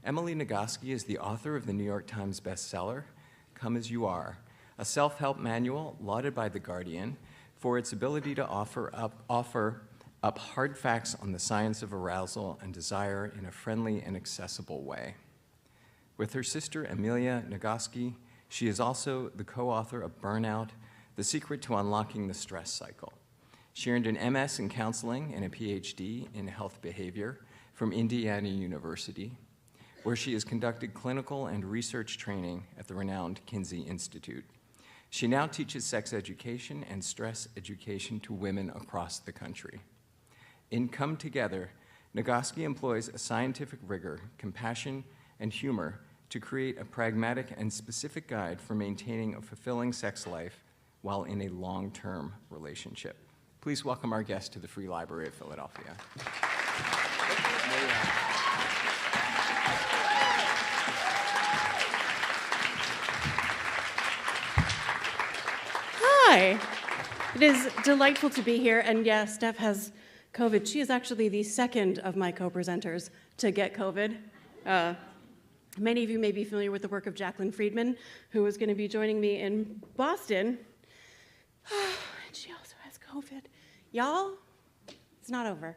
Amelia Nagoski is the author of the New York Times bestseller, Come As You Are, a self-help manual lauded by The Guardian for its ability to offer up hard facts on the science of arousal and desire in a friendly and accessible way. With her sister, Amelia Nagoski, she is also the co-author of Burnout, The Secret to Unlocking the Stress Cycle. She earned an MS in counseling and a PhD in health behavior from Indiana University, where she has conducted clinical and research training at the renowned Kinsey Institute. She now teaches sex education and stress education to women across the country. In Come Together, Nagoski employs a scientific rigor, compassion, and humor to create a pragmatic and specific guide for maintaining a fulfilling sex life while in a long-term relationship. Please welcome our guest to the Free Library of Philadelphia. Hi. It is delightful to be here, and yes, Steph has COVID. She is actually the second of my co-presenters to get COVID. Many of you may be familiar with the work of Jacqueline Friedman, who is going to be joining me in Boston. And she also has COVID. Y'all, it's not over.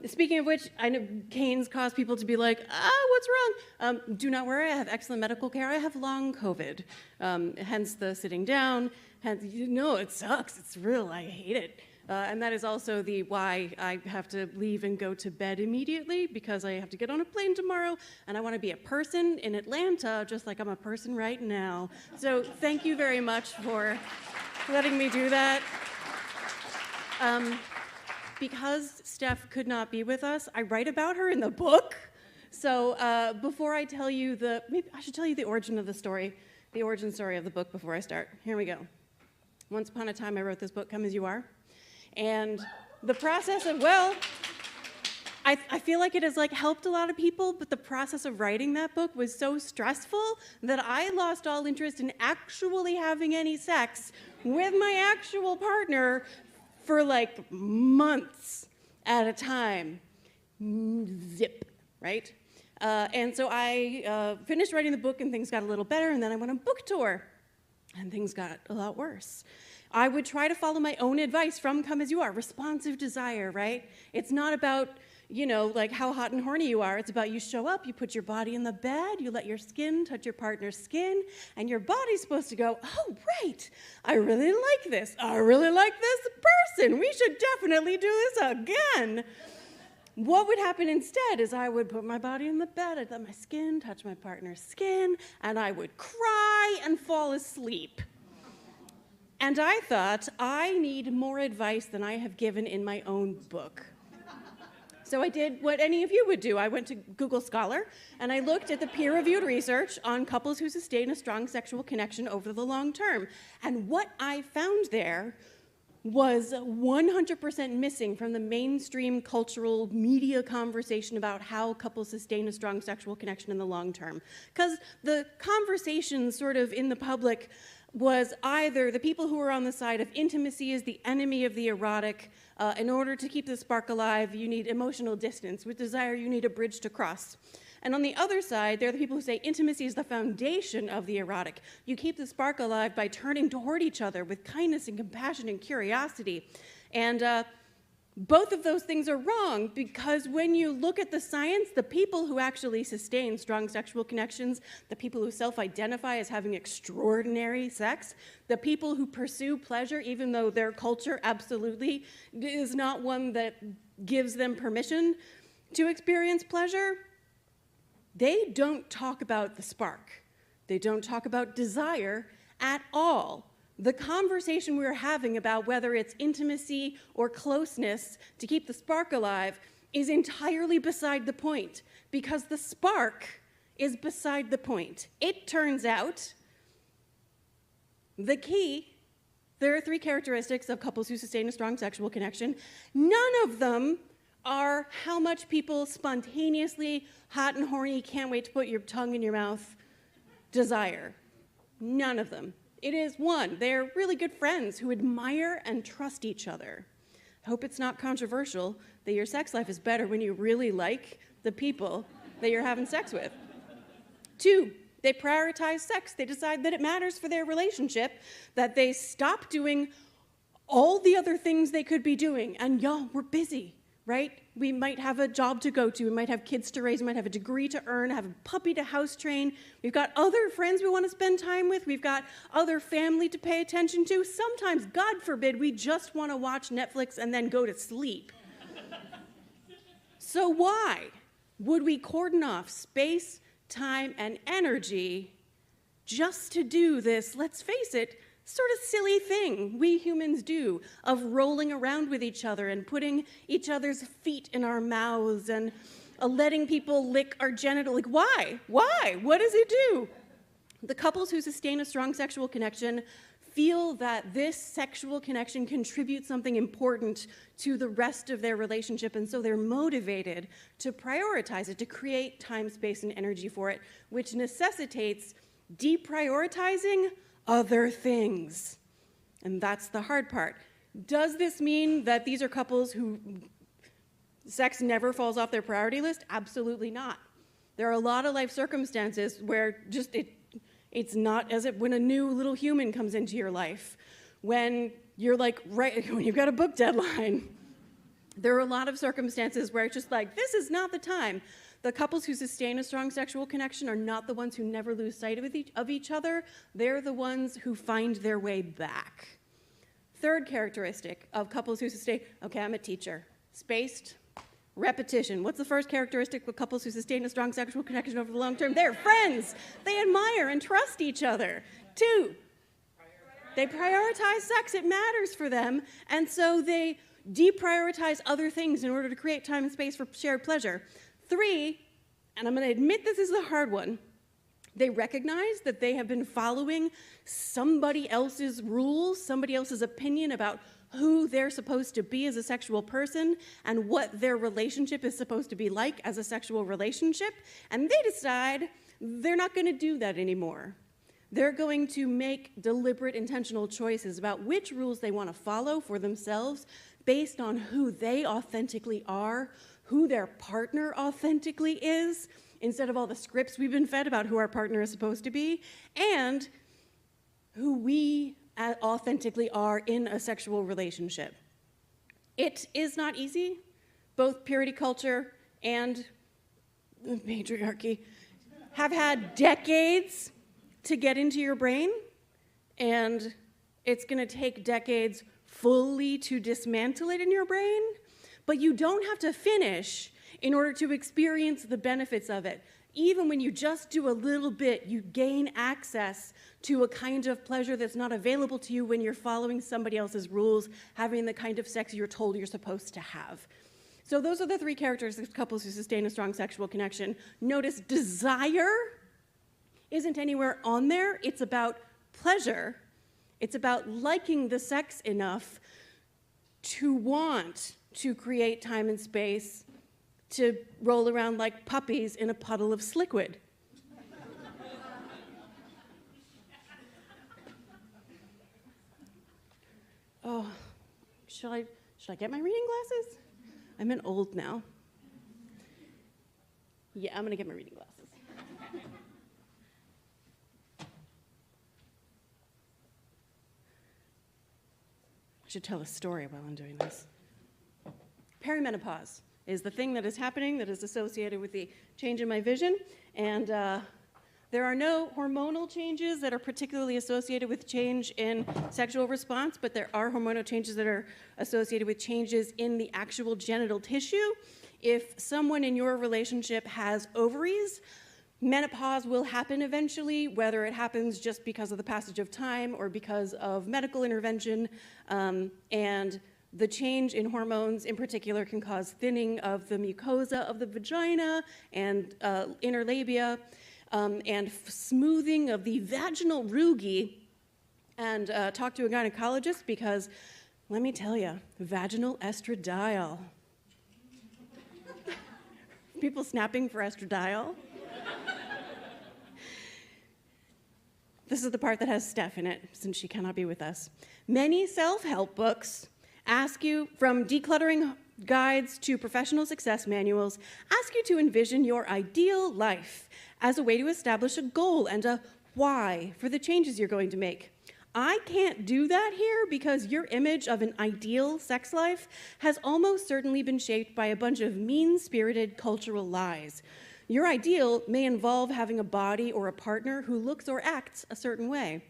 Speaking of which, I know canes cause people to be like, what's wrong? Do not worry, I have excellent medical care. I have long COVID, hence the sitting down. Hence, it sucks. It's real. I hate it. And that is also the why I have to leave and go to bed immediately, because I have to get on a plane tomorrow, and I want to be a person in Atlanta, just like I'm a person right now. So thank you very much for letting me do that. Because Steph could not be with us, I write about her in the book. So before I tell you maybe I should tell you the origin of the story, the origin story of the book before I start. Here we go. Once upon a time, I wrote this book, Come As You Are. And the process of, I feel like it has helped a lot of people, but the process of writing that book was so stressful that I lost all interest in actually having any sex with my actual partner for months at a time. Zip, right? And so I finished writing the book and things got a little better, and then I went on book tour and things got a lot worse. I would try to follow my own advice from Come As You Are, responsive desire, right? It's not about, how hot and horny you are. It's about you show up, you put your body in the bed, you let your skin touch your partner's skin, and your body's supposed to go, oh, right, I really like this. I really like this person. We should definitely do this again. What would happen instead is I would put my body in the bed, I'd let my skin touch my partner's skin, and I would cry and fall asleep. And I thought, I need more advice than I have given in my own book. So I did what any of you would do. I went to Google Scholar, and I looked at the peer-reviewed research on couples who sustain a strong sexual connection over the long term. And what I found there was 100% missing from the mainstream cultural media conversation about how couples sustain a strong sexual connection in the long term. Because the conversation sort of in the public was either the people who were on the side of intimacy is the enemy of the erotic. In order to keep the spark alive, you need emotional distance. With desire, you need a bridge to cross. And on the other side, there are the people who say intimacy is the foundation of the erotic. You keep the spark alive by turning toward each other with kindness and compassion and curiosity. And both of those things are wrong, because when you look at the science, the people who actually sustain strong sexual connections, the people who self-identify as having extraordinary sex, the people who pursue pleasure, even though their culture absolutely is not one that gives them permission to experience pleasure, they don't talk about the spark. They don't talk about desire at all. The conversation we're having about whether it's intimacy or closeness to keep the spark alive is entirely beside the point, because the spark is beside the point. It turns out the key, there are 3 characteristics of couples who sustain a strong sexual connection. None of them are how much people spontaneously, hot and horny, can't wait to put your tongue in your mouth, desire. None of them. It is 1, they're really good friends who admire and trust each other. I hope it's not controversial that your sex life is better when you really like the people that you're having sex with. 2, they prioritize sex. They decide that it matters for their relationship, that they stop doing all the other things they could be doing. And y'all, we're busy, right? We might have a job to go to, we might have kids to raise, we might have a degree to earn, have a puppy to house train. We've got other friends we want to spend time with. We've got other family to pay attention to. Sometimes, God forbid, we just want to watch Netflix and then go to sleep. So why would we cordon off space, time, and energy just to do this, let's face it, sort of silly thing we humans do of rolling around with each other and putting each other's feet in our mouths and letting people lick our genital? Like, why? Why? What does it do? The couples who sustain a strong sexual connection feel that this sexual connection contributes something important to the rest of their relationship, and so they're motivated to prioritize it, to create time, space, and energy for it, which necessitates deprioritizing other things. And that's the hard part. Does this mean that these are couples who sex never falls off their priority list? Absolutely not. There are a lot of life circumstances where just it's not as if when a new little human comes into your life, when you're like, right, when you've got a book deadline. There are a lot of circumstances where it's just like, this is not the time. The couples who sustain a strong sexual connection are not the ones who never lose sight of each other. They're the ones who find their way back. Third characteristic of couples who sustain, okay, I'm a teacher, spaced, repetition. What's the first characteristic of couples who sustain a strong sexual connection over the long term? They're friends. They admire and trust each other. 2, they prioritize sex. It matters for them. And so they deprioritize other things in order to create time and space for shared pleasure. 3, and I'm going to admit this is the hard one, they recognize that they have been following somebody else's rules, somebody else's opinion about who they're supposed to be as a sexual person and what their relationship is supposed to be like as a sexual relationship, and they decide they're not going to do that anymore. They're going to make deliberate, intentional choices about which rules they want to follow for themselves based on who they authentically are, who their partner authentically is, instead of all the scripts we've been fed about who our partner is supposed to be, and who we authentically are in a sexual relationship. It is not easy. Both purity culture and the patriarchy have had decades to get into your brain, and it's going to take decades fully to dismantle it in your brain, but you don't have to finish in order to experience the benefits of it. Even when you just do a little bit, you gain access to a kind of pleasure that's not available to you when you're following somebody else's rules, having the kind of sex you're told you're supposed to have. So those are the 3 characteristics of couples who sustain a strong sexual connection. Notice desire isn't anywhere on there. It's about pleasure. It's about liking the sex enough to want to create time and space to roll around like puppies in a puddle of sliquid. Oh, should I get my reading glasses? I'm an old now. Yeah, I'm gonna get my reading glasses. I should tell a story while I'm doing this. Perimenopause is the thing that is happening that is associated with the change in my vision, and there are no hormonal changes that are particularly associated with change in sexual response, but there are hormonal changes that are associated with changes in the actual genital tissue. If someone in your relationship has ovaries, menopause will happen eventually, whether it happens just because of the passage of time or because of medical intervention, and the change in hormones in particular can cause thinning of the mucosa of the vagina and inner labia, and smoothing of the vaginal rugae. And talk to a gynecologist because, let me tell you, vaginal estradiol. People snapping for estradiol? This is the part that has Steph in it, since she cannot be with us. Many self-help books ask you, from decluttering guides to professional success manuals ask you to envision your ideal life as a way to establish a goal and a why for the changes you're going to make. I can't do that here because your image of an ideal sex life has almost certainly been shaped by a bunch of mean-spirited cultural lies. Your ideal may involve having a body or a partner who looks or acts a certain way.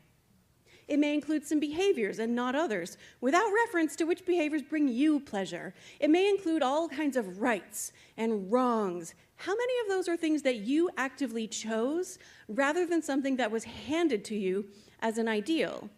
It may include some behaviors and not others, without reference to which behaviors bring you pleasure. It may include all kinds of rights and wrongs. How many of those are things that you actively chose rather than something that was handed to you as an ideal?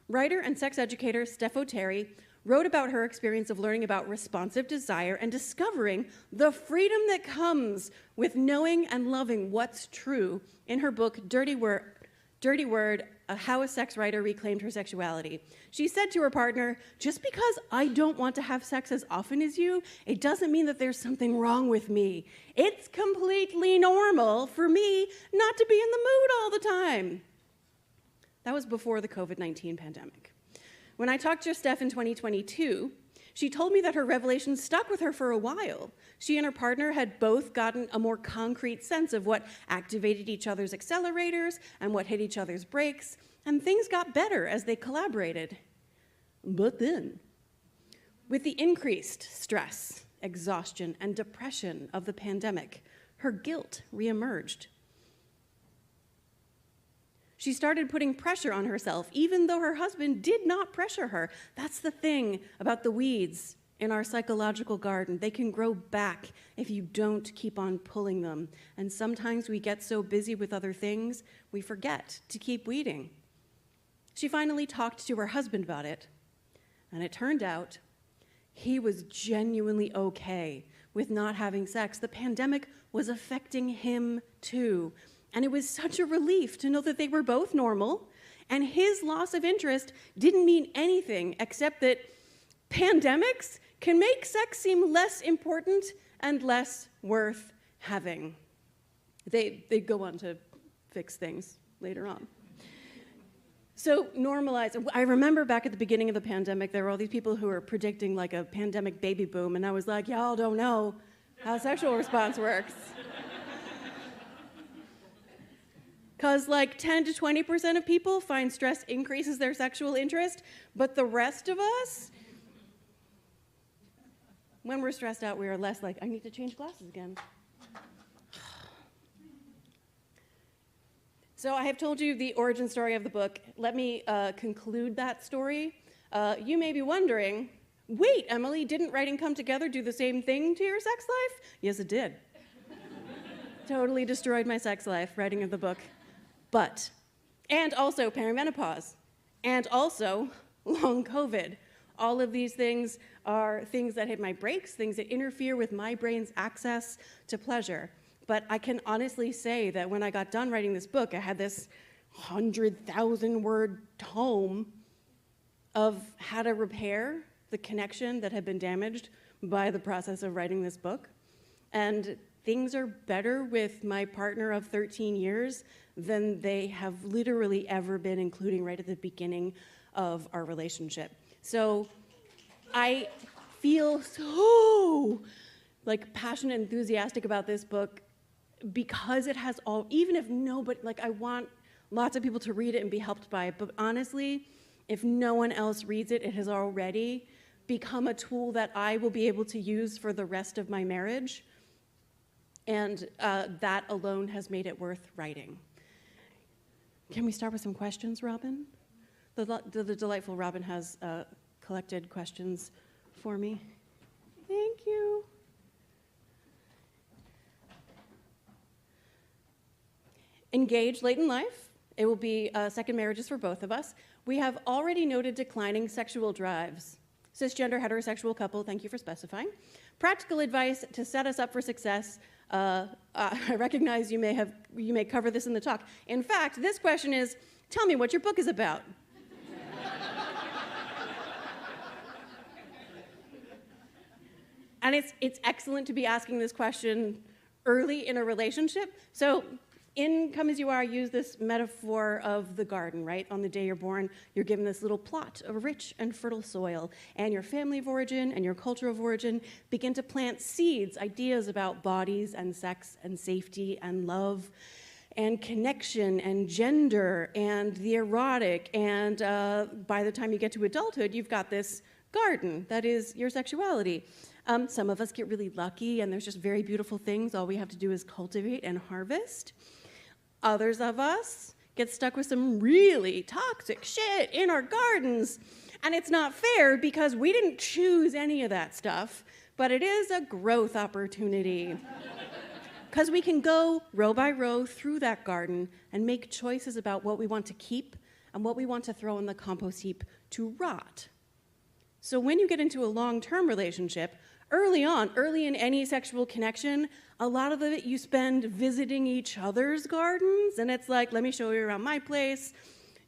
Writer and sex educator Steffo Terry wrote about her experience of learning about responsive desire and discovering the freedom that comes with knowing and loving what's true in her book, Dirty Word, How a Sex Writer Reclaimed Her Sexuality. She said to her partner, "Just because I don't want to have sex as often as you, it doesn't mean that there's something wrong with me. It's completely normal for me not to be in the mood all the time." That was before the COVID-19 pandemic. When I talked to Steph in 2022, she told me that her revelation stuck with her for a while. She and her partner had both gotten a more concrete sense of what activated each other's accelerators and what hit each other's brakes, and things got better as they collaborated. But then, with the increased stress, exhaustion, and depression of the pandemic, her guilt reemerged. She started putting pressure on herself, even though her husband did not pressure her. That's the thing about the weeds in our psychological garden. They can grow back if you don't keep on pulling them. And sometimes we get so busy with other things, we forget to keep weeding. She finally talked to her husband about it, and it turned out he was genuinely okay with not having sex. The pandemic was affecting him too. And it was such a relief to know that they were both normal, and his loss of interest didn't mean anything except that pandemics can make sex seem less important and less worth having. They go on to fix things later on. So normalize. I remember back at the beginning of the pandemic, there were all these people who were predicting like a pandemic baby boom, and I was like, y'all don't know how sexual response works. Because like 10 to 20% of people find stress increases their sexual interest, but the rest of us, when we're stressed out, we are less like, I need to change glasses again. So I have told you the origin story of the book. Let me conclude that story. You may be wondering, wait, Emily, didn't writing come together do the same thing to your sex life? Yes, it did. Totally destroyed my sex life, writing of the book. But, and also perimenopause, and also long COVID. All of these things are things that hit my brakes, things that interfere with my brain's access to pleasure. But I can honestly say that when I got done writing this book, I had this 100,000-word tome of how to repair the connection that had been damaged by the process of writing this book. And things are better with my partner of 13 years than they have literally ever been, including right at the beginning of our relationship. So I feel so like passionate and enthusiastic about this book because it has all, even if nobody, like I want lots of people to read it and be helped by it, but honestly, if no one else reads it, it has already become a tool that I will be able to use for the rest of my marriage. And that alone has made it worth writing. Can we start with some questions, Robin? The delightful Robin has collected questions for me. Thank you. Engage late in life. It will be second marriages for both of us. We have already noted declining sexual drives. Cisgender heterosexual couple, thank you for specifying. Practical advice to set us up for success. I recognize you may cover this in the talk. In fact, this question is, tell me what your book is about. And it's excellent to be asking this question early in a relationship. So in Come As You Are, I use this metaphor of the garden, right? On the day you're born, you're given this little plot of rich and fertile soil, and your family of origin and your culture of origin begin to plant seeds, ideas about bodies and sex and safety and love and connection and gender and the erotic, and by the time you get to adulthood, you've got this garden that is your sexuality. Some of us get really lucky, and there's just very beautiful things. All we have to do is cultivate and harvest. Others of us get stuck with some really toxic shit in our gardens, and it's not fair because we didn't choose any of that stuff, but it is a growth opportunity. Because we can go row by row through that garden and make choices about what we want to keep and what we want to throw in the compost heap to rot. So when you get into a long-term relationship, early in any sexual connection, a lot of it you spend visiting each other's gardens, and it's like, let me show you around my place,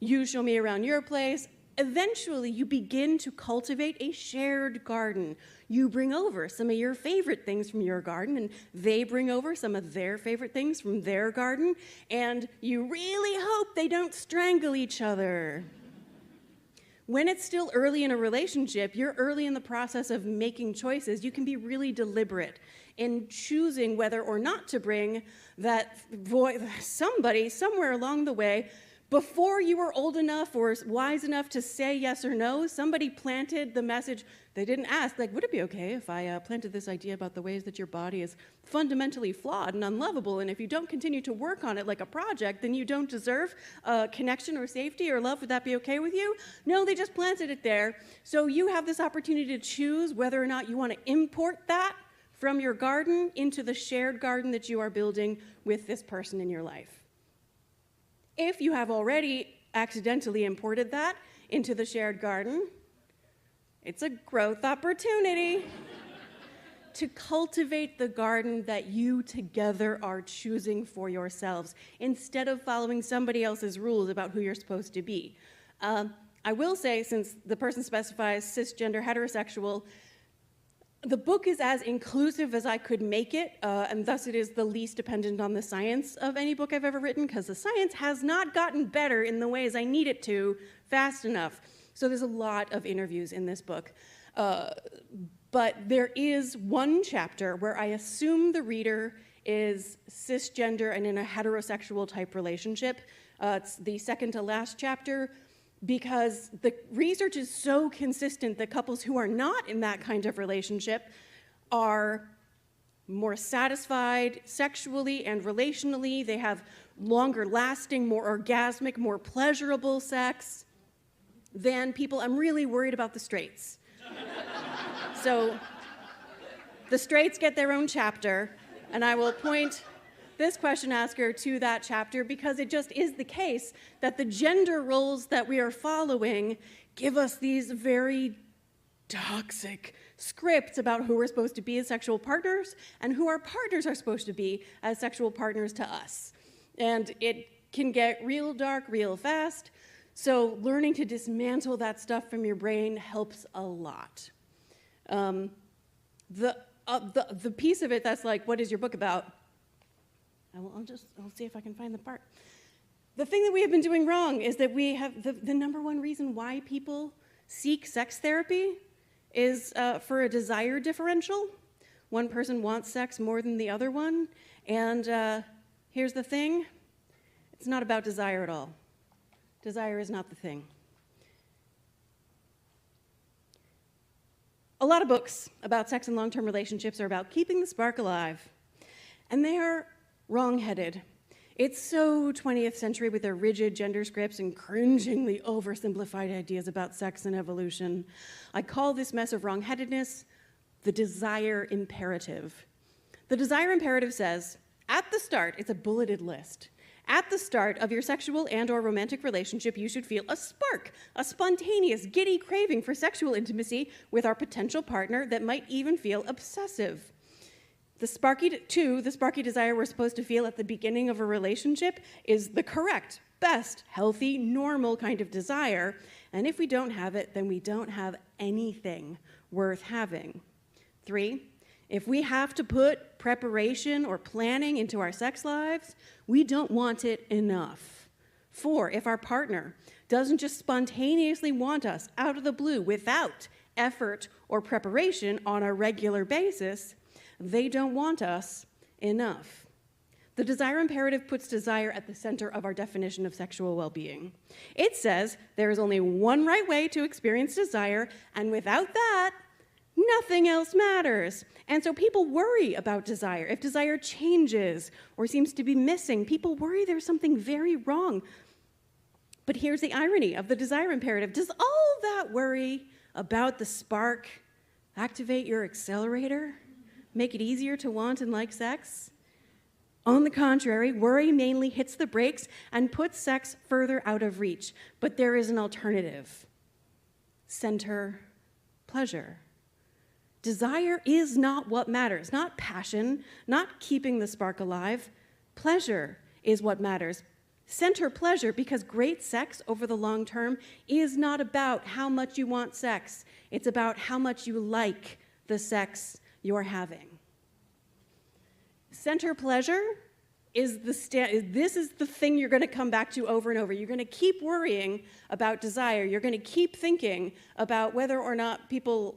you show me around your place. Eventually, you begin to cultivate a shared garden. You bring over some of your favorite things from your garden, and they bring over some of their favorite things from their garden, and you really hope they don't strangle each other. When it's still early in a relationship, you're early in the process of making choices. You can be really deliberate in choosing whether or not to bring that somebody somewhere along the way. Before you were old enough or wise enough to say yes or no, somebody planted the message. They didn't ask, like, would it be okay if I planted this idea about the ways that your body is fundamentally flawed and unlovable, and if you don't continue to work on it like a project, then you don't deserve connection or safety or love? Would that be okay with you? No, they just planted it there. So you have this opportunity to choose whether or not you want to import that from your garden into the shared garden that you are building with this person in your life. If you have already accidentally imported that into the shared garden, it's a growth opportunity to cultivate the garden that you together are choosing for yourselves, instead of following somebody else's rules about who you're supposed to be. I will say, since the person specifies cisgender heterosexual, the book is as inclusive as I could make it, and thus it is the least dependent on the science of any book I've ever written, because the science has not gotten better in the ways I need it to fast enough. So there's a lot of interviews in this book. But there is one chapter where I assume the reader is cisgender and in a heterosexual type relationship. It's the second to last chapter, because the research is so consistent that couples who are not in that kind of relationship are more satisfied sexually and relationally. They have longer lasting, more orgasmic, more pleasurable sex than people. I'm really worried about the straights. So the straights get their own chapter, and I will point this question asker to that chapter, because it just is the case that the gender roles that we are following give us these very toxic scripts about who we're supposed to be as sexual partners and who our partners are supposed to be as sexual partners to us. And it can get real dark real fast, so learning to dismantle that stuff from your brain helps a lot. The piece of it that's like, what is your book about? I'll see if I can find the part. The thing that we have been doing wrong is that we have the number one reason why people seek sex therapy is for a desire differential. One person wants sex more than the other one, and here's the thing: it's not about desire at all. Desire is not the thing. A lot of books about sex and long-term relationships are about keeping the spark alive, and they are wrong-headed. It's so 20th century with their rigid gender scripts and cringingly oversimplified ideas about sex and evolution. I call this mess of wrong-headedness the desire imperative. The desire imperative says, at the start, it's a bulleted list. At the start of your sexual and/or romantic relationship, you should feel a spark, a spontaneous, giddy craving for sexual intimacy with our potential partner that might even feel obsessive. The sparky desire we're supposed to feel at the beginning of a relationship is the correct, best, healthy, normal kind of desire. And if we don't have it, then we don't have anything worth having. 3, if we have to put preparation or planning into our sex lives, we don't want it enough. 4, if our partner doesn't just spontaneously want us out of the blue without effort or preparation on a regular basis, they don't want us enough. The desire imperative puts desire at the center of our definition of sexual well-being. It says there is only one right way to experience desire, and without that, nothing else matters. And so people worry about desire. If desire changes or seems to be missing, people worry there's something very wrong. But here's the irony of the desire imperative. Does all that worry about the spark activate your accelerator? Make it easier to want and like sex? On the contrary, worry mainly hits the brakes and puts sex further out of reach. But there is an alternative. Center pleasure. Desire is not what matters, not passion, not keeping the spark alive. Pleasure is what matters. Center pleasure, because great sex over the long term is not about how much you want sex. It's about how much you like the sex you're having. Center pleasure is this is the thing you're going to come back to over and over. You're going to keep worrying about desire. You're going to keep thinking about whether or not people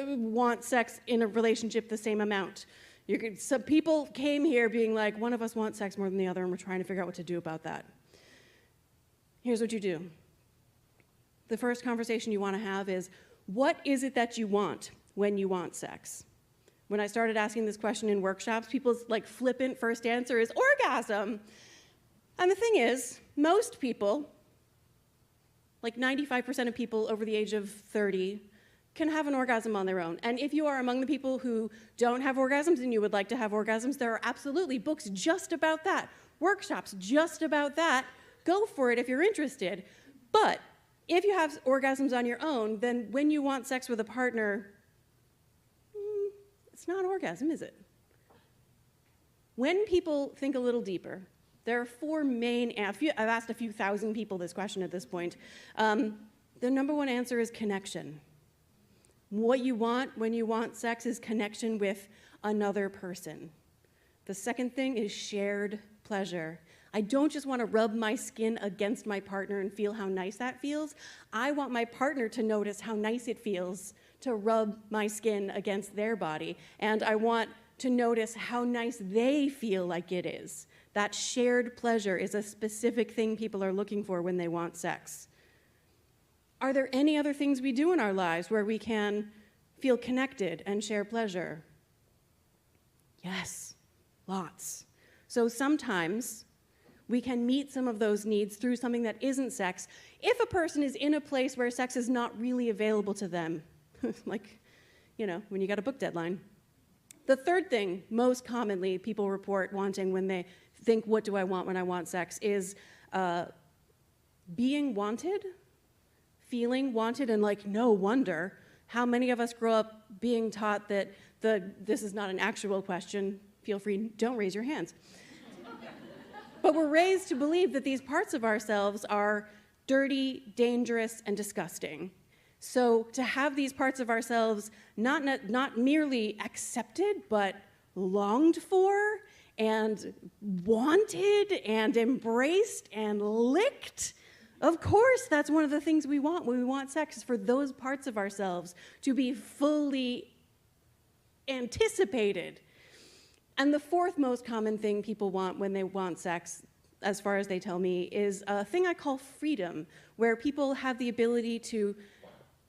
want sex in a relationship the same amount. Some people came here being like, one of us wants sex more than the other, and we're trying to figure out what to do about that. Here's what you do. The first conversation you want to have is, what is it that you want when you want sex? When I started asking this question in workshops, people's flippant first answer is orgasm. And the thing is, most people, 95% of people over the age of 30, can have an orgasm on their own. And if you are among the people who don't have orgasms and you would like to have orgasms, there are absolutely books just about that, workshops just about that. Go for it if you're interested. But if you have orgasms on your own, then when you want sex with a partner, it's not orgasm, is it? When people think a little deeper, there are 4 main, I've asked a few thousand people this question at this point. The number one answer is connection. What you want when you want sex is connection with another person. The second thing is shared pleasure. I don't just want to rub my skin against my partner and feel how nice that feels. I want my partner to notice how nice it feels to rub my skin against their body. And I want to notice how nice they feel like it is. That shared pleasure is a specific thing people are looking for when they want sex. Are there any other things we do in our lives where we can feel connected and share pleasure? Yes, lots. So sometimes we can meet some of those needs through something that isn't sex if a person is in a place where sex is not really available to them, when you got a book deadline. The third thing most commonly people report wanting when they think, what do I want when I want sex, is being wanted, feeling wanted, and no wonder how many of us grow up being taught that this is not an actual question. Feel free, don't raise your hands. But we're raised to believe that these parts of ourselves are dirty, dangerous, and disgusting. So to have these parts of ourselves not merely accepted, but longed for, and wanted, and embraced, and licked, of course, that's one of the things we want when we want sex, is for those parts of ourselves to be fully anticipated. And the fourth most common thing people want when they want sex, as far as they tell me, is a thing I call freedom, where people have the ability to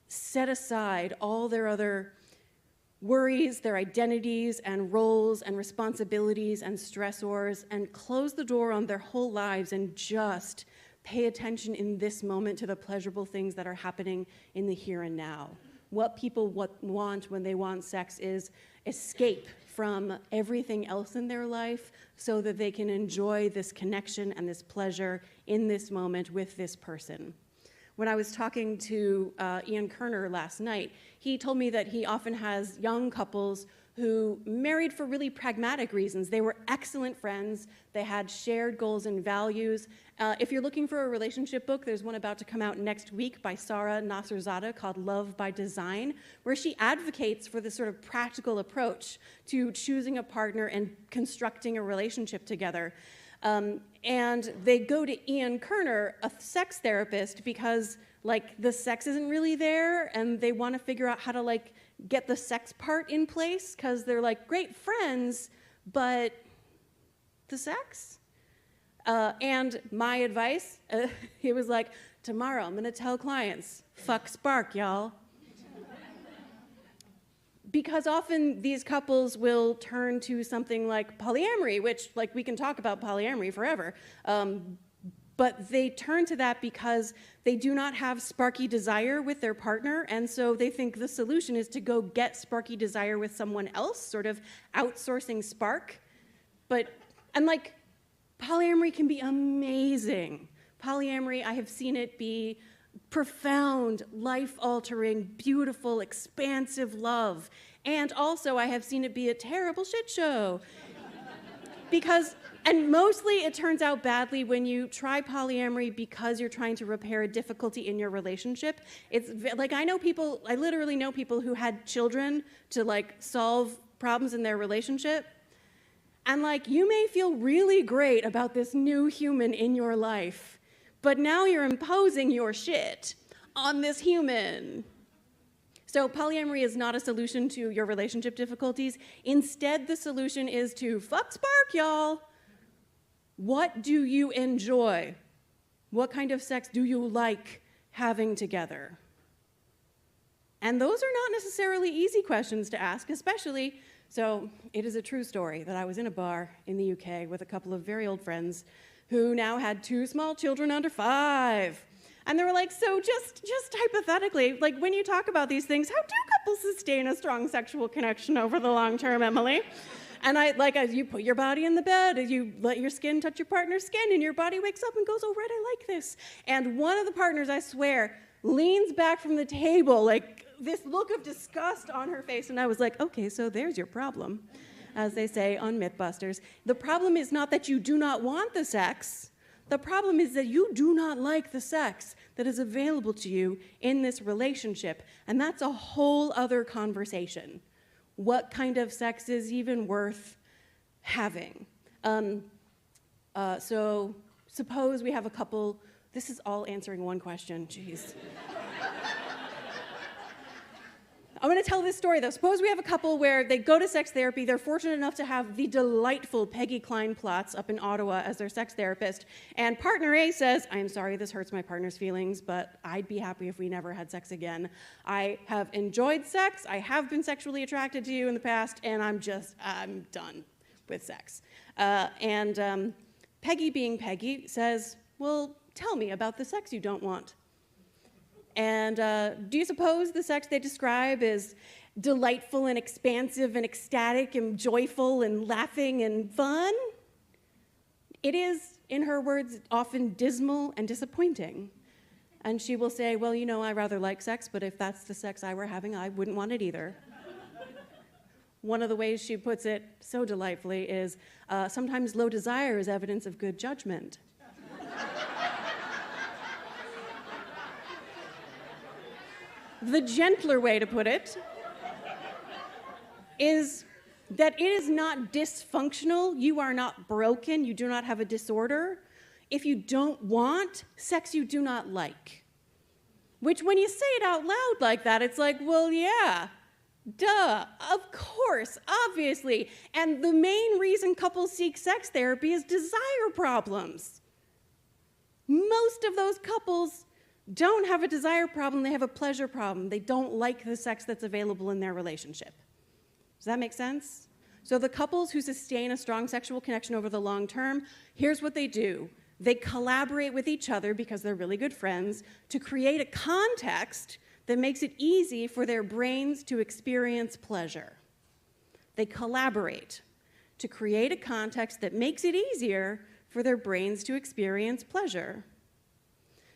set aside all their other worries, their identities and roles and responsibilities and stressors, and close the door on their whole lives and just pay attention in this moment to the pleasurable things that are happening in the here and now. What people want when they want sex is escape from everything else in their life so that they can enjoy this connection and this pleasure in this moment with this person. When I was talking to Ian Kerner last night, he told me that he often has young couples who married for really pragmatic reasons. They were excellent friends. They had shared goals and values. If you're looking for a relationship book, there's one about to come out next week by Sara Nasserzadeh called Love by Design, where she advocates for this sort of practical approach to choosing a partner and constructing a relationship together. And they go to Ian Kerner, a sex therapist, because like the sex isn't really there, and they want to figure out how to like get the sex part in place, because they're like great friends, but the sex? And my advice, he was like, tomorrow I'm gonna tell clients, fuck spark, y'all. Because often these couples will turn to something like polyamory, which like we can talk about polyamory forever, but they turn to that because they do not have sparky desire with their partner, and so they think the solution is to go get sparky desire with someone else, sort of outsourcing spark. And like, polyamory can be amazing. Polyamory, I have seen it be profound, life-altering, beautiful, expansive love. And also, I have seen it be a terrible shit show. And mostly it turns out badly when you try polyamory because you're trying to repair a difficulty in your relationship. It's like, I literally know people who had children to like solve problems in their relationship. And like, you may feel really great about this new human in your life, but now you're imposing your shit on this human. So polyamory is not a solution to your relationship difficulties. Instead, the solution is to fuck spark, y'all. What do you enjoy? What kind of sex do you like having together? And those are not necessarily easy questions to ask, especially, so it is a true story that I was in a bar in the UK with a couple of very old friends who now had 2 small children under 5. And they were like, so just hypothetically, like when you talk about these things, how do couples sustain a strong sexual connection over the long term, Emily? And as you put your body in the bed, as you let your skin touch your partner's skin, and your body wakes up and goes, oh, right, I like this. And one of the partners, I swear, leans back from the table, like this look of disgust on her face. And I was like, okay, so there's your problem, as they say on Mythbusters. The problem is not that you do not want the sex. The problem is that you do not like the sex that is available to you in this relationship. And that's a whole other conversation. What kind of sex is even worth having? So suppose we have a couple, this is all answering one question, jeez. I'm gonna tell this story though. Suppose we have a couple where they go to sex therapy, they're fortunate enough to have the delightful Peggy Klein-Plotz up in Ottawa as their sex therapist, and partner A says, I'm sorry this hurts my partner's feelings, but I'd be happy if we never had sex again. I have enjoyed sex, I have been sexually attracted to you in the past, and I'm done with sex. Peggy being Peggy says, well, tell me about the sex you don't want. And do you suppose the sex they describe is delightful and expansive and ecstatic and joyful and laughing and fun? It is, in her words, often dismal and disappointing. And she will say, well, you know, I rather like sex, but if that's the sex I were having, I wouldn't want it either. One of the ways she puts it so delightfully is, sometimes low desire is evidence of good judgment. The gentler way to put it is that it is not dysfunctional. You are not broken. You do not have a disorder if you don't want sex you do not like. Which, when you say it out loud like that, it's like, well, yeah, duh, of course, obviously. And the main reason couples seek sex therapy is desire problems. Most of those couples don't have a desire problem, they have a pleasure problem. They don't like the sex that's available in their relationship. Does that make sense? So the couples who sustain a strong sexual connection over the long term, here's what they do. They collaborate with each other because they're really good friends to create a context that makes it easy for their brains to experience pleasure. They collaborate to create a context that makes it easier for their brains to experience pleasure.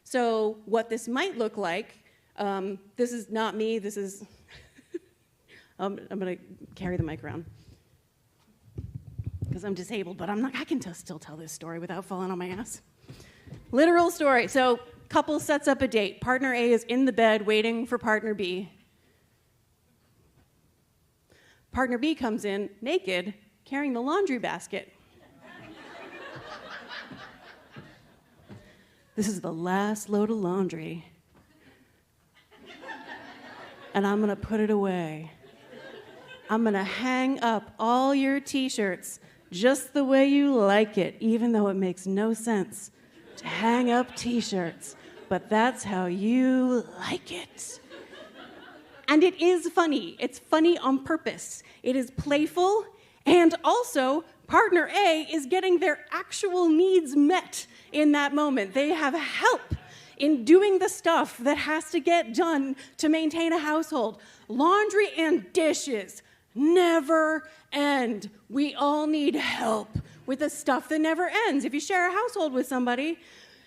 So what this might look like, this is not me, this is, I'm going to carry the mic around because I'm disabled, but I can still tell this story without falling on my ass. Literal story. So couple sets up a date. Partner A is in the bed waiting for partner B. Partner B comes in naked, carrying the laundry basket. This is the last load of laundry. And I'm gonna put it away. I'm gonna hang up all your t-shirts just the way you like it, even though it makes no sense to hang up t-shirts, but that's how you like it. And it is funny. It's funny on purpose. It is playful, and also partner A is getting their actual needs met in that moment. They have help in doing the stuff that has to get done to maintain a household. Laundry and dishes never end. We all need help with the stuff that never ends. If you share a household with somebody,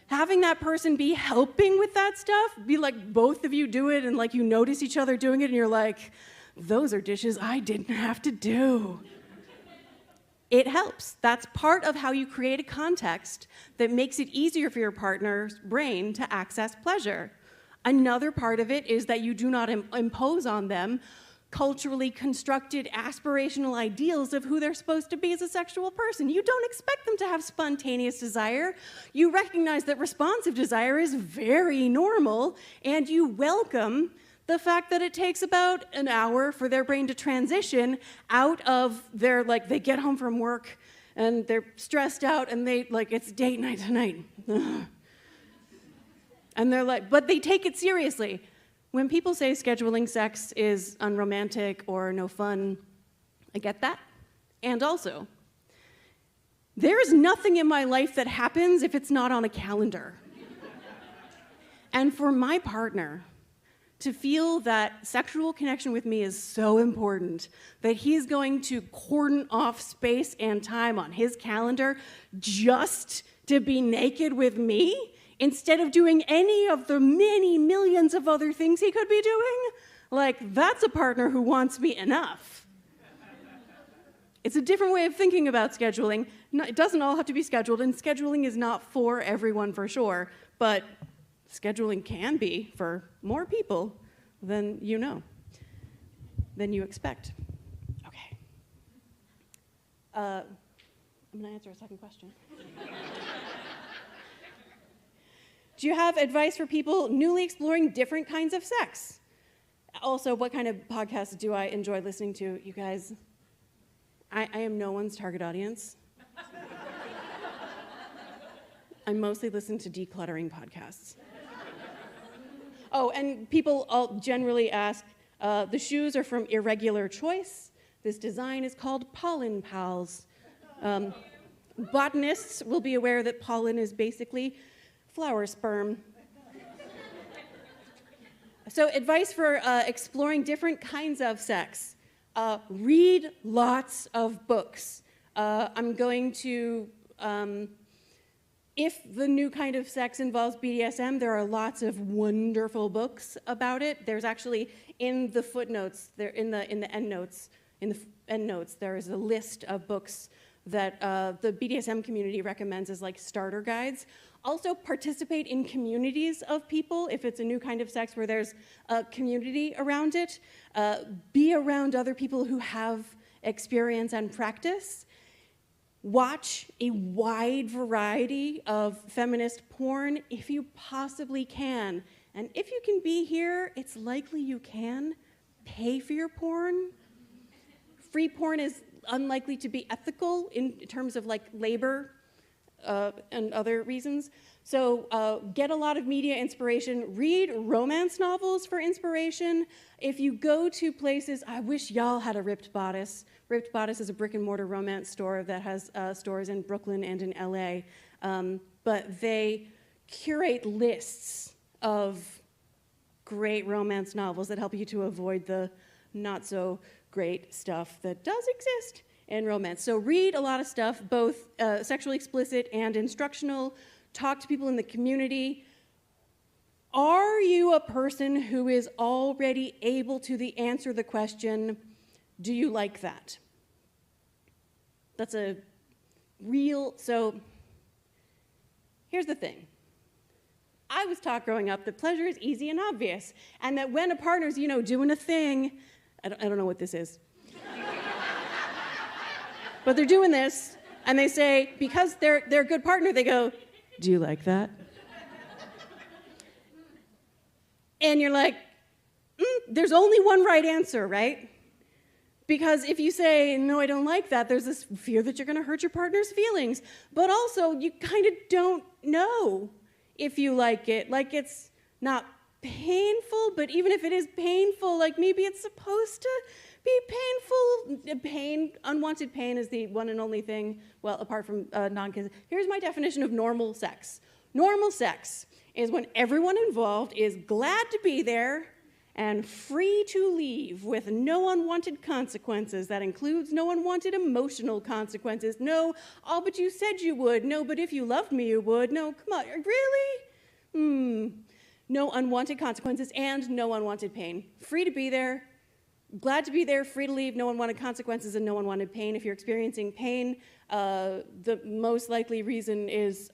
having that person be helping with that stuff, be like both of you do it and like you notice each other doing it and you're like, those are dishes I didn't have to do. It helps. That's part of how you create a context that makes it easier for your partner's brain to access pleasure. Another part of it is that you do not impose on them culturally constructed aspirational ideals of who they're supposed to be as a sexual person. You don't expect them to have spontaneous desire. You recognize that responsive desire is very normal, and you welcome the fact that it takes about an hour for their brain to transition out of their, like, they get home from work and they're stressed out and they, like, it's date night tonight. And they're like, but they take it seriously. When people say scheduling sex is unromantic or no fun, I get that. And also, there is nothing in my life that happens if it's not on a calendar. And for my partner to feel that sexual connection with me is so important that he's going to cordon off space and time on his calendar just to be naked with me, instead of doing any of the many millions of other things he could be doing, like, that's a partner who wants me enough. It's a different way of thinking about scheduling. It doesn't all have to be scheduled, and scheduling is not for everyone for sure, but scheduling can be for more people than you know, than you expect. Okay. I'm gonna answer a second question. Do you have advice for people newly exploring different kinds of sex? Also, what kind of podcasts do I enjoy listening to, you guys? I am no one's target audience. I mostly listen to decluttering podcasts. Oh, and people all generally ask, the shoes are from Irregular Choice. This design is called Pollen Pals. Botanists will be aware that pollen is basically flower sperm. So advice for exploring different kinds of sex. Read lots of books. I'm going to, if the new kind of sex involves BDSM, there are lots of wonderful books about it. There's actually, in the footnotes, in the endnotes, there is a list of books that the BDSM community recommends as like starter guides. Also participate in communities of people if it's a new kind of sex where there's a community around it. Be around other people who have experience and practice. Watch a wide variety of feminist porn if you possibly can. And if you can be here, it's likely you can pay for your porn. Free porn is unlikely to be ethical in terms of like labor and other reasons. So get a lot of media inspiration. Read romance novels for inspiration. If you go to places, I wish y'all had a Ripped Bodice. Ripped Bodice is a brick and mortar romance store that has stores in Brooklyn and in LA. But they curate lists of great romance novels that help you to avoid the not so great stuff that does exist in romance. So read a lot of stuff, both sexually explicit and instructional. Talk to people in the community. Are you a person who is already able to answer the question, Do you like that? That's a real, so here's the thing. I was taught growing up that pleasure is easy and obvious, and that when a partner's, doing a thing, I don't know what this is, but they're doing this, and they say, because they're a good partner, they go, do you like that? And you're like, there's only one right answer, right? Because if you say, no, I don't like that, there's this fear that you're going to hurt your partner's feelings. But also, you kind of don't know if you like it. Like, it's not painful, but even if it is painful, like maybe it's supposed to be painful. Unwanted pain is the one and only thing, well, apart from non-consent. Here's my definition of normal sex. Normal sex is when everyone involved is glad to be there and free to leave with no unwanted consequences. That includes no unwanted emotional consequences. No, oh, but you said you would. No, but if you loved me, you would. No, come on, really? No unwanted consequences and no unwanted pain. Free to be there, glad to be there, free to leave, no unwanted consequences and no unwanted pain. If you're experiencing pain, the most likely reason is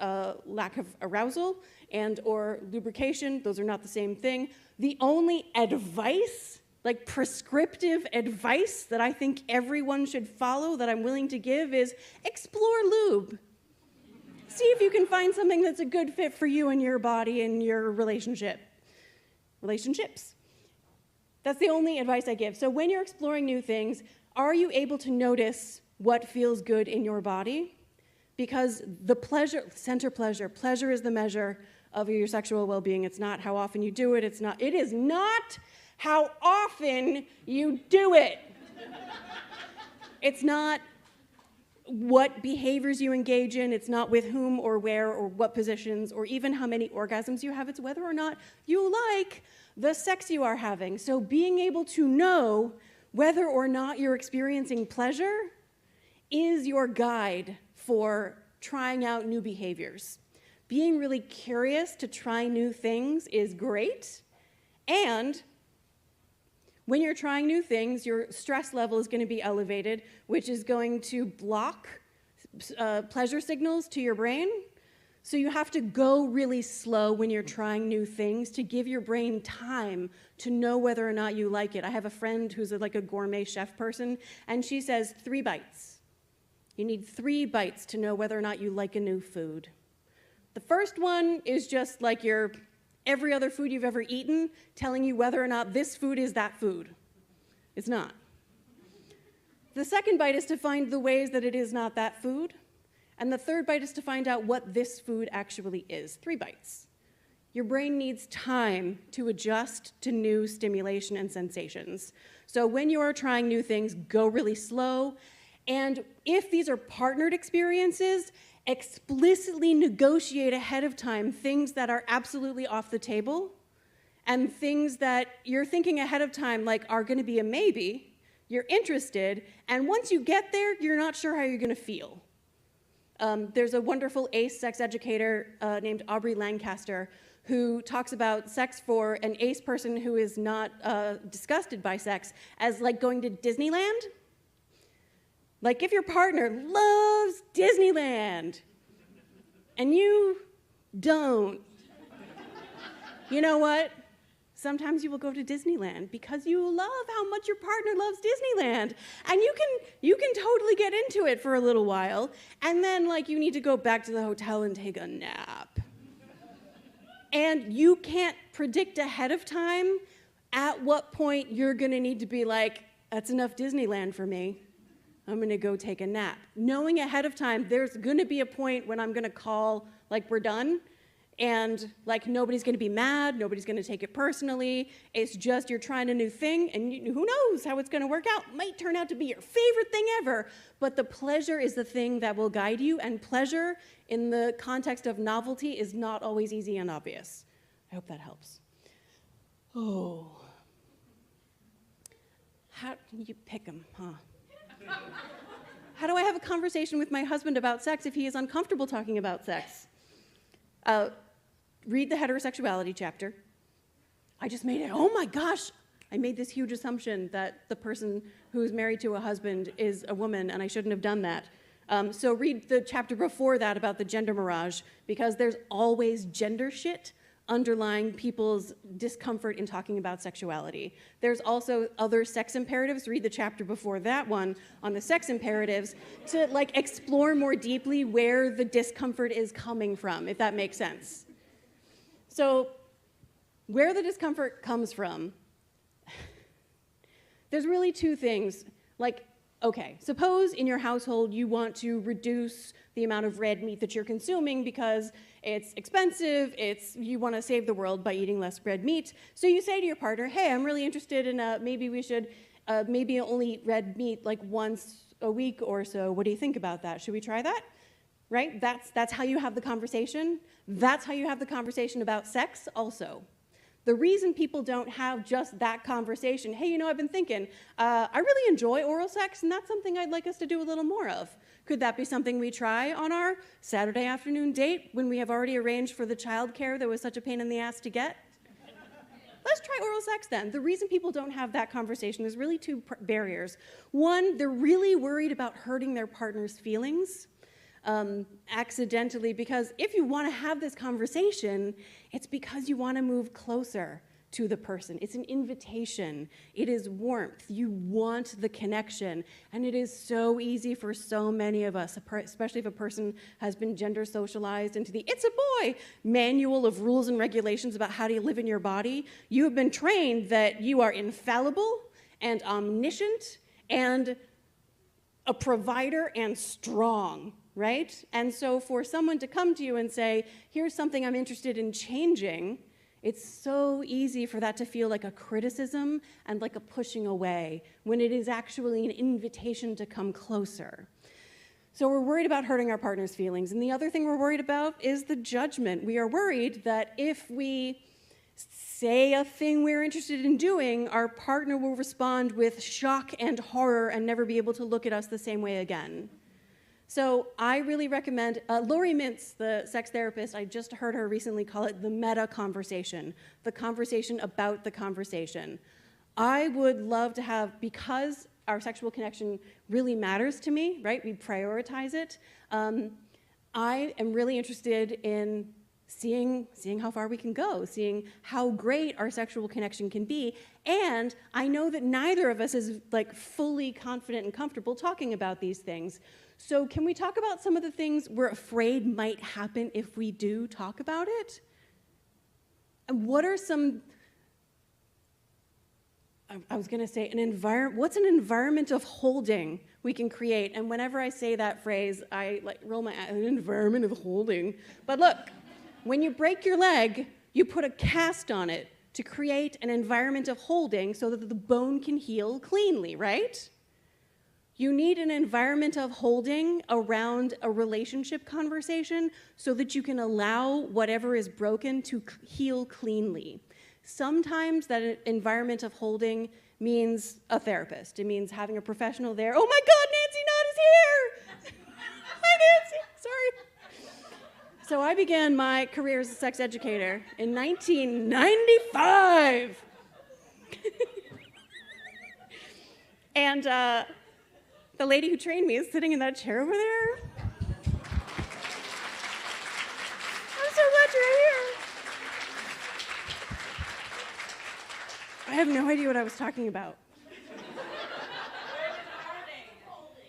lack of arousal and or lubrication. Those are not the same thing. The only advice, like prescriptive advice that I think everyone should follow, that I'm willing to give, is explore lube. See if you can find something that's a good fit for you and your body and your relationships. That's the only advice I give. So when you're exploring new things, are you able to notice what feels good in your body? Because the pleasure is the measure of your sexual well-being. It's not how often you do it. It is not how often you do it. It's not what behaviors you engage in. It's not with whom or where or what positions or even how many orgasms you have. It's whether or not you like the sex you are having. So being able to know whether or not you're experiencing pleasure is your guide for trying out new behaviors. Being really curious to try new things is great, and when you're trying new things, your stress level is going to be elevated, which is going to block pleasure signals to your brain. So you have to go really slow when you're trying new things to give your brain time to know whether or not you like it. I have a friend who's like a gourmet chef person, and she says 3 bites. You need 3 bites to know whether or not you like a new food. The first one is just like your every other food you've ever eaten, telling you whether or not this food is that food. It's not. The second bite is to find the ways that it is not that food. And the third bite is to find out what this food actually is. 3 bites. Your brain needs time to adjust to new stimulation and sensations. So when you are trying new things, go really slow. And if these are partnered experiences, explicitly negotiate ahead of time things that are absolutely off the table and things that you're thinking ahead of time like are going to be a maybe. You're interested, and once you get there, you're not sure how you're going to feel. There's a wonderful ace sex educator named Aubrey Lancaster who talks about sex for an ace person who is not disgusted by sex as like going to Disneyland. Like if your partner loves Disneyland and you don't, you know what? Sometimes you will go to Disneyland because you love how much your partner loves Disneyland. And you can totally get into it for a little while. And then like you need to go back to the hotel and take a nap. And you can't predict ahead of time at what point you're gonna need to be like, that's enough Disneyland for me. I'm gonna go take a nap. Knowing ahead of time, there's gonna be a point when I'm gonna call, like we're done, and like nobody's gonna be mad, nobody's gonna take it personally. It's just you're trying a new thing, and who knows how it's gonna work out. Might turn out to be your favorite thing ever, but the pleasure is the thing that will guide you, and pleasure in the context of novelty is not always easy and obvious. I hope that helps. Oh. How you pick them, huh? How do I have a conversation with my husband about sex if he is uncomfortable talking about sex? Read the heterosexuality chapter. I just made it. Oh my gosh, I made this huge assumption that the person who's married to a husband is a woman, and I shouldn't have done that. So read the chapter before that about the gender mirage, because there's always gender shit underlying people's discomfort in talking about sexuality. There's also other sex imperatives. Read the chapter before that one on the sex imperatives to like explore more deeply where the discomfort is coming from, if that makes sense. So where the discomfort comes from, there's really two things. Like, okay, suppose in your household you want to reduce the amount of red meat that you're consuming because it's expensive, you want to save the world by eating less red meat. So you say to your partner, hey, I'm really interested in maybe we should maybe only eat red meat like once a week or so. What do you think about that? Should we try that? Right? That's how you have the conversation. That's how you have the conversation about sex also. The reason people don't have just that conversation, hey, you know, I've been thinking, I really enjoy oral sex, and that's something I'd like us to do a little more of. Could that be something we try on our Saturday afternoon date when we have already arranged for the childcare that was such a pain in the ass to get? Let's try oral sex then. The reason people don't have that conversation, there's really two barriers. One, they're really worried about hurting their partner's feelings. Accidentally, because if you want to have this conversation, it's because you want to move closer to the person. It's an invitation. It is warmth. You want the connection. And it is so easy for so many of us, especially if a person has been gender socialized into the "it's a boy" manual of rules and regulations about how do you live in your body. You have been trained that you are infallible and omniscient and a provider and strong. Right? And so for someone to come to you and say, here's something I'm interested in changing, it's so easy for that to feel like a criticism and like a pushing away when it is actually an invitation to come closer. So we're worried about hurting our partner's feelings. And the other thing we're worried about is the judgment. We are worried that if we say a thing we're interested in doing, our partner will respond with shock and horror and never be able to look at us the same way again. So I really recommend, Lori Mintz, the sex therapist, I just heard her recently call it the meta conversation, the conversation about the conversation. I would love to have, because our sexual connection really matters to me, right? We prioritize it. I am really interested in seeing how far we can go, seeing how great our sexual connection can be. And I know that neither of us is like fully confident and comfortable talking about these things. So can we talk about some of the things we're afraid might happen if we do talk about it? And what are some, I was going to say, what's an environment of holding we can create? And whenever I say that phrase, I like roll my eyes, an environment of holding. But look, when you break your leg, you put a cast on it to create an environment of holding so that the bone can heal cleanly, right? You need an environment of holding around a relationship conversation so that you can allow whatever is broken to heal cleanly. Sometimes that environment of holding means a therapist. It means having a professional there. Oh my God, Nancy Knott is here! Hi, Nancy. Sorry. So I began my career as a sex educator in 1995. And the lady who trained me is sitting in that chair over there. I'm so glad you're here. I have no idea what I was talking about.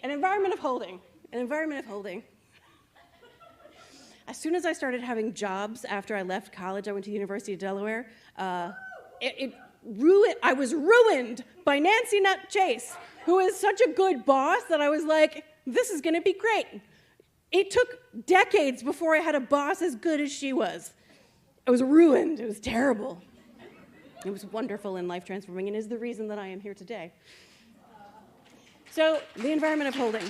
An environment of holding. An environment of holding. As soon as I started having jobs after I left college, I went to the University of Delaware. I was ruined by Nancy Nutt Chase, who is such a good boss that I was like, this is going to be great. It took decades before I had a boss as good as she was. I was ruined. It was terrible. It was wonderful and life-transforming and is the reason that I am here today. So, the environment of holding.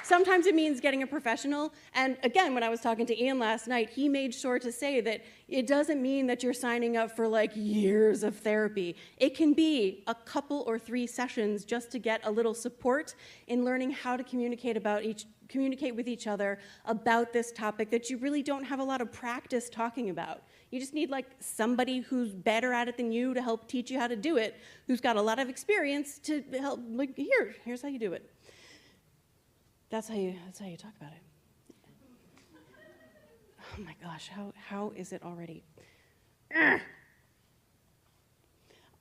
Sometimes it means getting a professional. And again, when I was talking to Ian last night, he made sure to say that it doesn't mean that you're signing up for like years of therapy. It can be a couple or 3 sessions just to get a little support in learning how to communicate with each other about this topic that you really don't have a lot of practice talking about. You just need like somebody who's better at it than you to help teach you how to do it, who's got a lot of experience to help, like, here's how you do it. That's how you talk about it. Oh my gosh, how is it already?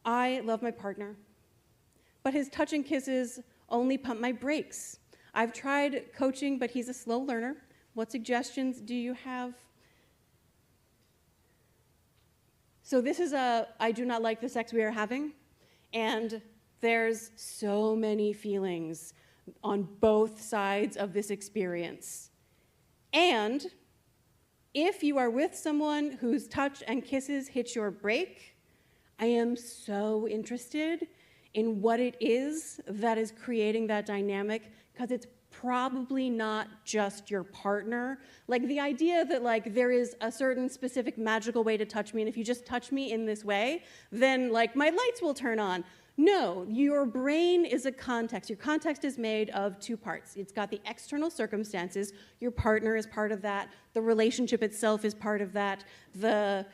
I love my partner, but his touch and kisses only pump my brakes. I've tried coaching, but he's a slow learner. What suggestions do you have? So this is I do not like the sex we are having, and there's so many feelings on both sides of this experience. And if you are with someone whose touch and kisses hit your brake, I am so interested in what it is that is creating that dynamic, because it's probably not just your partner. Like the idea that like there is a certain specific magical way to touch me, and if you just touch me in this way, then like my lights will turn on. No, your brain is a context. Your context is made of 2 parts. It's got the external circumstances. Your partner is part of that. The relationship itself is part of that. The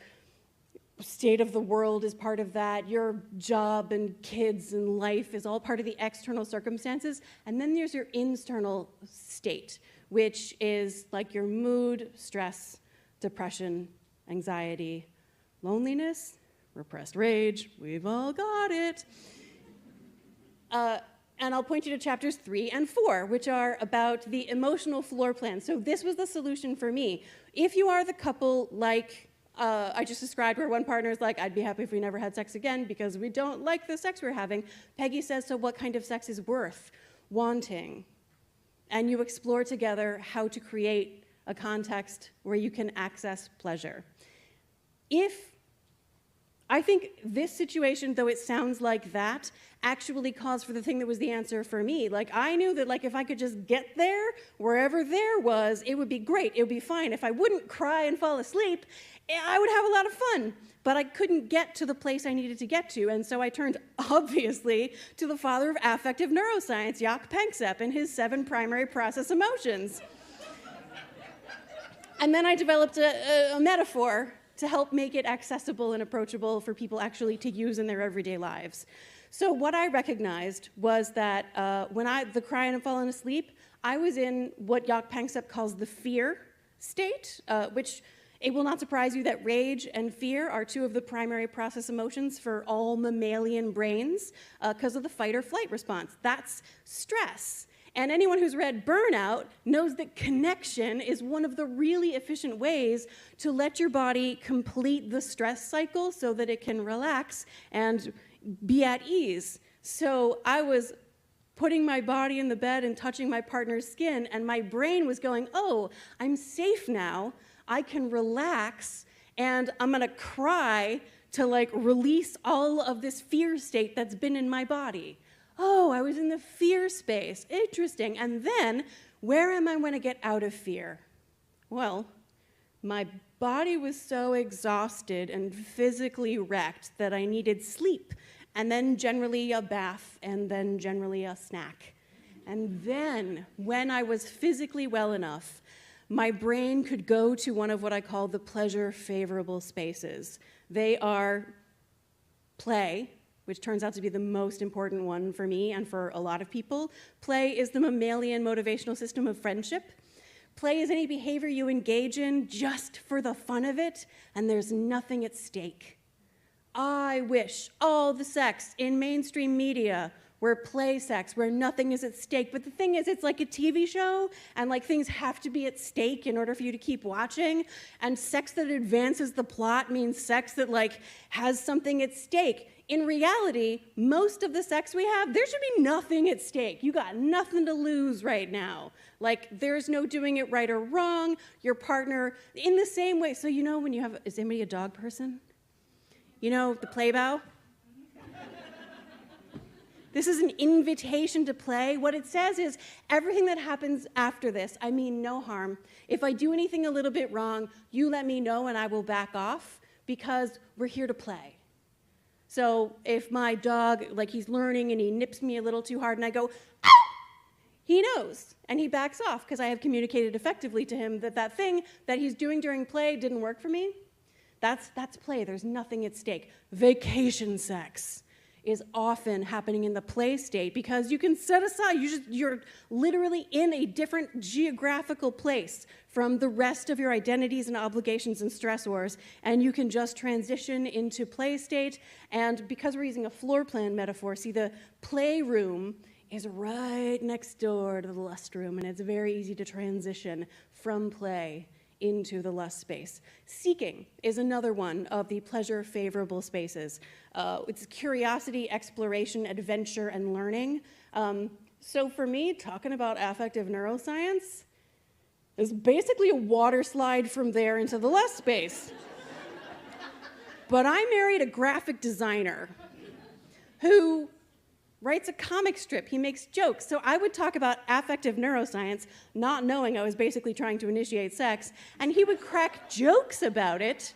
state of the world is part of that. Your job and kids and life is all part of the external circumstances. And then there's your internal state, which is like your mood, stress, depression, anxiety, loneliness, repressed rage. We've all got it. And I'll point you to chapters 3 and 4, which are about the emotional floor plan. So this was the solution for me. If you are the couple like I just described, where one partner is like, I'd be happy if we never had sex again because we don't like the sex we're having. Peggy says, so what kind of sex is worth wanting? And you explore together how to create a context where you can access pleasure. I think this situation, though it sounds like that, actually calls for the thing that was the answer for me. Like, I knew that, like, if I could just get there, wherever there was, it would be great. It would be fine. If I wouldn't cry and fall asleep, I would have a lot of fun. But I couldn't get to the place I needed to get to, and so I turned, obviously, to the father of affective neuroscience, Jaak Panksepp, and his 7 primary process emotions. And then I developed a metaphor to help make it accessible and approachable for people actually to use in their everyday lives. So what I recognized was that when the crying and falling asleep, I was in what Jaak Panksepp calls the fear state, which it will not surprise you that rage and fear are 2 of the primary process emotions for all mammalian brains because of the fight or flight response. That's stress. And anyone who's read Burnout knows that connection is one of the really efficient ways to let your body complete the stress cycle so that it can relax and be at ease. So I was putting my body in the bed and touching my partner's skin, and my brain was going, oh, I'm safe now. I can relax, and I'm going to cry to like release all of this fear state that's been in my body. Oh, I was in the fear space. Interesting. And then, where am I when I get out of fear? Well, my body was so exhausted and physically wrecked that I needed sleep, and then generally a bath, and then generally a snack. And then, when I was physically well enough, my brain could go to one of what I call the pleasure-favorable spaces. They are play, which turns out to be the most important one for me and for a lot of people. Play is the mammalian motivational system of friendship. Play is any behavior you engage in just for the fun of it, and there's nothing at stake. I wish all the sex in mainstream media were play sex, where nothing is at stake. But the thing is, it's like a TV show, and like things have to be at stake in order for you to keep watching. And sex that advances the plot means sex that like has something at stake. In reality, most of the sex we have, there should be nothing at stake. You got nothing to lose right now. Like, there's no doing it right or wrong. Your partner, in the same way. So you know when you have, is anybody a dog person? You know, the play bow? This is an invitation to play. What it says is everything that happens after this, I mean no harm. If I do anything a little bit wrong, you let me know and I will back off because we're here to play. So if my dog, like he's learning and he nips me a little too hard and I go, ow! He knows and he backs off because I have communicated effectively to him that that thing that he's doing during play didn't work for me. That's play. There's nothing at stake. Vacation sex is often happening in the play state because you can set aside, you're literally in a different geographical place from the rest of your identities and obligations and stressors, and you can just transition into play state. And because we're using a floor plan metaphor, see, the playroom is right next door to the lust room, and it's very easy to transition from play into the lust space. Seeking is another one of the pleasure-favorable spaces. It's curiosity, exploration, adventure, and learning. So for me, talking about affective neuroscience is basically a water slide from there into the lust space. But I married a graphic designer who writes a comic strip. He makes jokes. So I would talk about affective neuroscience, not knowing I was basically trying to initiate sex, and he would crack jokes about it,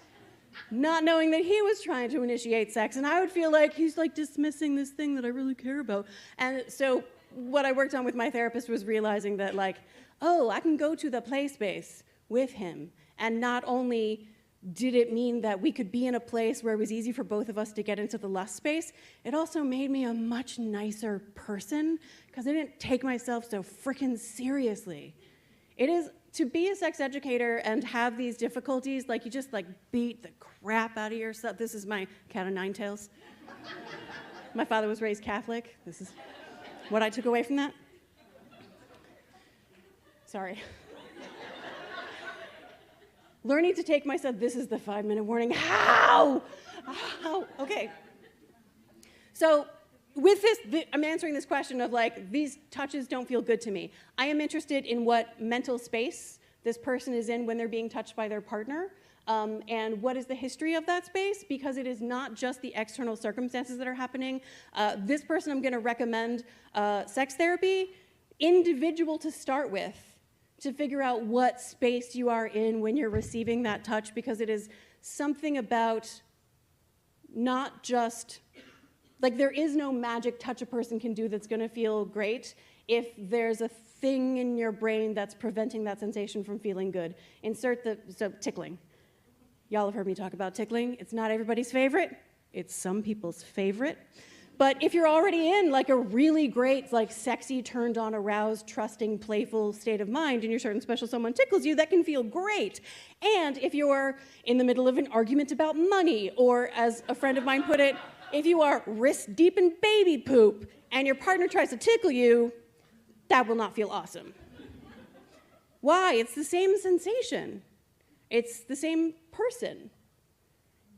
not knowing that he was trying to initiate sex, and I would feel like he's like dismissing this thing that I really care about. And so what I worked on with my therapist was realizing that, like, oh, I can go to the play space with him, and not only did it mean that we could be in a place where it was easy for both of us to get into the lust space, it also made me a much nicer person because I didn't take myself so frickin' seriously. It is, to be a sex educator and have these difficulties, like you just like beat the crap out of yourself. This is my cat of nine tails. My father was raised Catholic. This is what I took away from that. Sorry. Learning to take myself, this is the 5-minute warning. How? Okay. So with this, I'm answering this question of like, these touches don't feel good to me. I am interested in what mental space this person is in when they're being touched by their partner, and what is the history of that space, because it is not just the external circumstances that are happening. This person, I'm gonna recommend sex therapy, individual to start with, to figure out what space you are in when you're receiving that touch, because it is something about not just, like there is no magic touch a person can do that's gonna feel great if there's a thing in your brain that's preventing that sensation from feeling good. So tickling. Y'all have heard me talk about tickling. It's not everybody's favorite. It's some people's favorite. But if you're already in like a really great, like sexy, turned on, aroused, trusting, playful state of mind, and you're certain special someone tickles you, that can feel great. And if you're in the middle of an argument about money, or as a friend of mine put it, if you are wrist deep in baby poop and your partner tries to tickle you, that will not feel awesome. Why? It's the same sensation. It's the same person.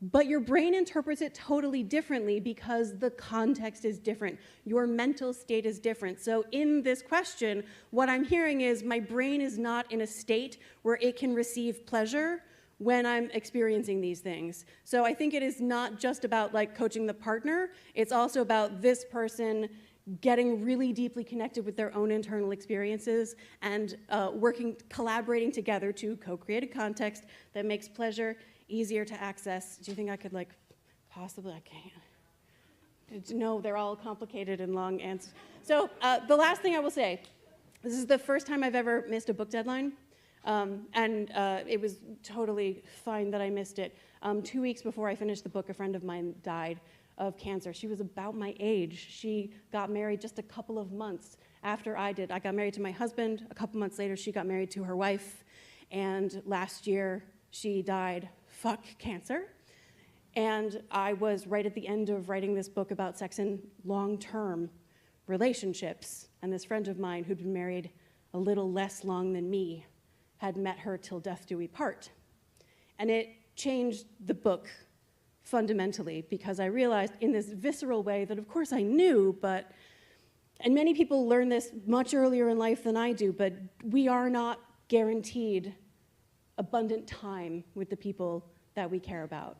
But your brain interprets it totally differently because the context is different. Your mental state is different. So in this question, what I'm hearing is my brain is not in a state where it can receive pleasure when I'm experiencing these things. So I think it is not just about like coaching the partner, it's also about this person getting really deeply connected with their own internal experiences and collaborating together to co-create a context that makes pleasure easier to access. Do you think I could like possibly, I can't. No, they're all complicated and long answers. So the last thing I will say, this is the first time I've ever missed a book deadline. And it was totally fine that I missed it. 2 weeks before I finished the book, a friend of mine died of cancer. She was about my age. She got married just a couple of months after I did. I got married to my husband. A couple months later, she got married to her wife. And last year, she died. Fuck cancer. And I was right at the end of writing this book about sex in long-term relationships. And this friend of mine who'd been married a little less long than me had met her till death do we part. And it changed the book fundamentally because I realized in this visceral way that of course I knew, but, and many people learn this much earlier in life than I do, but we are not guaranteed abundant time with the people that we care about.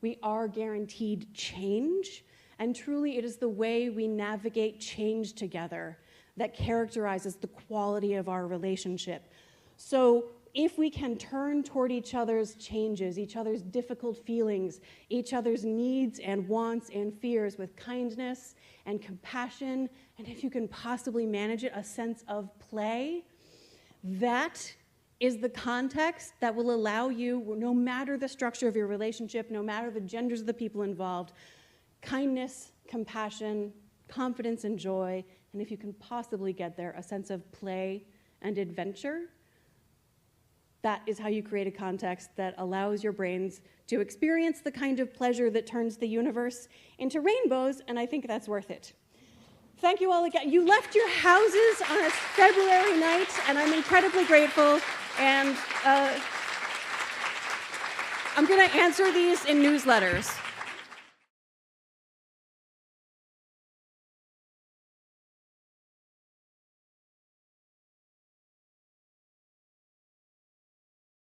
We are guaranteed change, And truly, it is the way we navigate change together that characterizes the quality of our relationship. So if we can turn toward each other's changes, each other's difficult feelings, each other's needs and wants and fears with kindness and compassion, and if you can possibly manage it, a sense of play, that is the context that will allow you, no matter the structure of your relationship, no matter the genders of the people involved, kindness, compassion, confidence, and joy, and if you can possibly get there, a sense of play and adventure. That is how you create a context that allows your brains to experience the kind of pleasure that turns the universe into rainbows, and I think that's worth it. Thank you all again. You left your houses on a February night, and I'm incredibly grateful. And I'm going to answer these in newsletters.